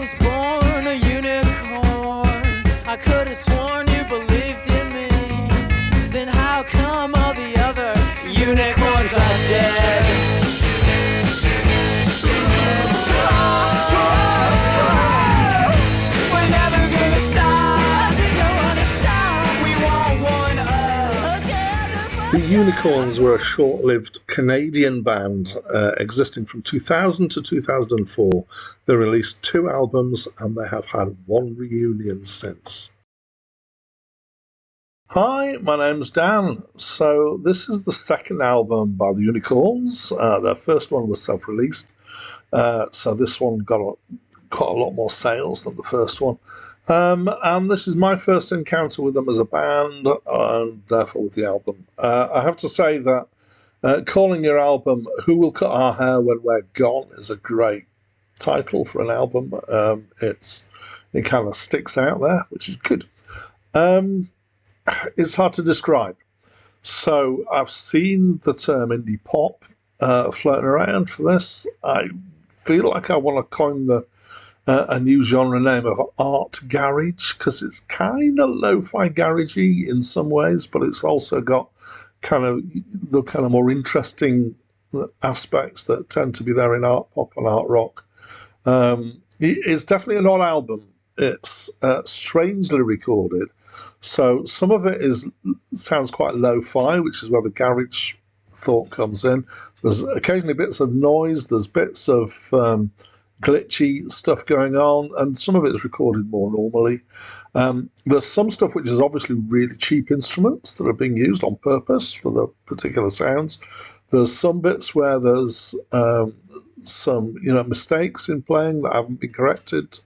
was born a unicorn. I could have sworn you believed in me. Then how come all the other unicorns are dead? We're never gonna stop. Don't wanna stop. We want one of. The Unicorns were a short-lived Canadian band existing from 2000 to 2004. They released 2 albums and they have had 1 reunion since. Hi, my name's Dan. So this is the second album by the Unicorns. Their first one was self-released, so this one got a lot more sales than the first one. And this is my first encounter with them as a band, and therefore with the album. I have to say that calling your album "Who Will Cut Our Hair When We're Gone" is a great title for an album. It kind of sticks out there, which is good. It's hard to describe. So I've seen the term indie pop floating around for this. I feel like I want to coin a new genre name of art garage, because it's kind of lo-fi garagey in some ways, but it's also got the kind of more interesting aspects that tend to be there in art pop and art rock. It's definitely an odd album. It's strangely recorded, so some of it sounds quite lo-fi, which is where the garage thought comes in. There's occasionally bits of noise, there's bits of glitchy stuff going on, and some of it is recorded more normally. There's some stuff which is obviously really cheap instruments that are being used on purpose for the particular sounds. There's some bits where there's some mistakes in playing that haven't been corrected,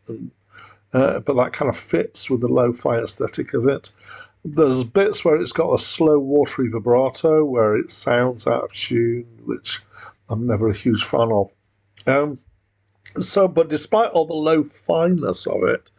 but that kind of fits with the lo-fi aesthetic of it. There's bits where it's got a slow, watery vibrato where it sounds out of tune, which I'm never a huge fan of. But despite all the low-finess of it,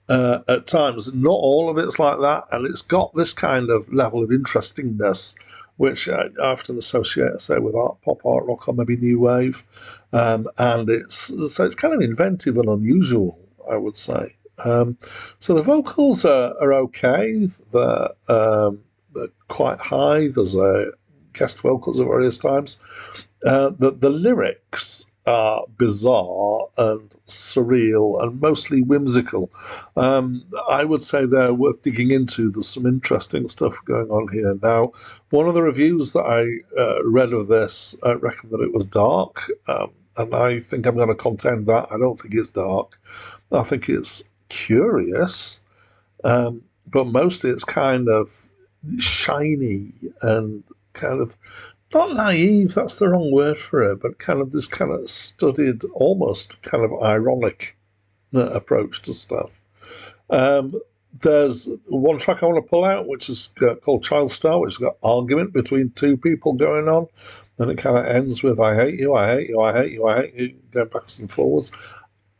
at times, not all of it's like that, and it's got this kind of level of interestingness, which I often associate, say, with art pop, art rock, or maybe new wave, and it's kind of inventive and unusual, I would say. So the vocals are okay. They're quite high. There's guest vocals at various times. The lyrics are bizarre and surreal and mostly whimsical. I would say they're worth digging into. There's some interesting stuff going on here. Now, one of the reviews that I read of this reckoned that it was dark, and I think I'm going to contend that. I don't think it's dark. I think it's curious, but mostly it's kind of shiny and kind of not naive, that's the wrong word for it, but kind of this kind of studied, almost kind of ironic approach to stuff. There's one track I want to pull out, which is called Child Star, which has got argument between 2 people going on, and it kind of ends with "I hate you, I hate you, I hate you, I hate you," going backwards and forwards.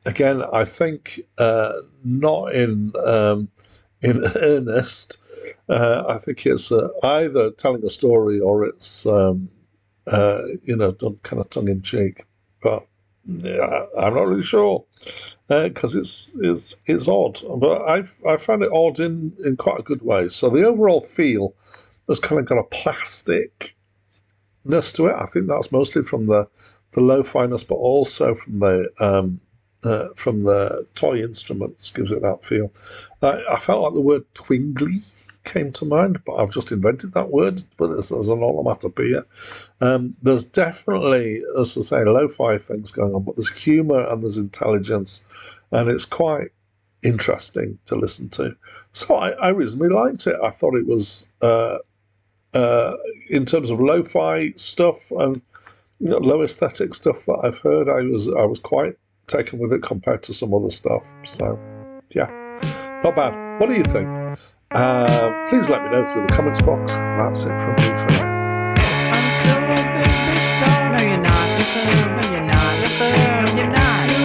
Again, I think not in earnest. I think it's either telling a story or it's done kind of tongue in cheek. But yeah, I'm not really sure because it's odd. But I found it odd in quite a good way. So the overall feel has kind of got a plasticness to it. I think that's mostly from the lo-finess, but also from the toy instruments gives it that feel. I felt like the word twingly came to mind, but I've just invented that word, but as an onomatopoeia. There's definitely, as I say, lo-fi things going on, but there's humour and there's intelligence, and it's quite interesting to listen to. So I reasonably liked it. I thought it was, in terms of lo-fi stuff and low aesthetic stuff that I've heard, I was quite taken with it compared to some other stuff. So, yeah, not bad. What do you think? Please let me know through the comments box. That's it from me for now. I'm still a big star. No, you're not. Yes, sir. No, you're not. Yes, sir. No, you're not.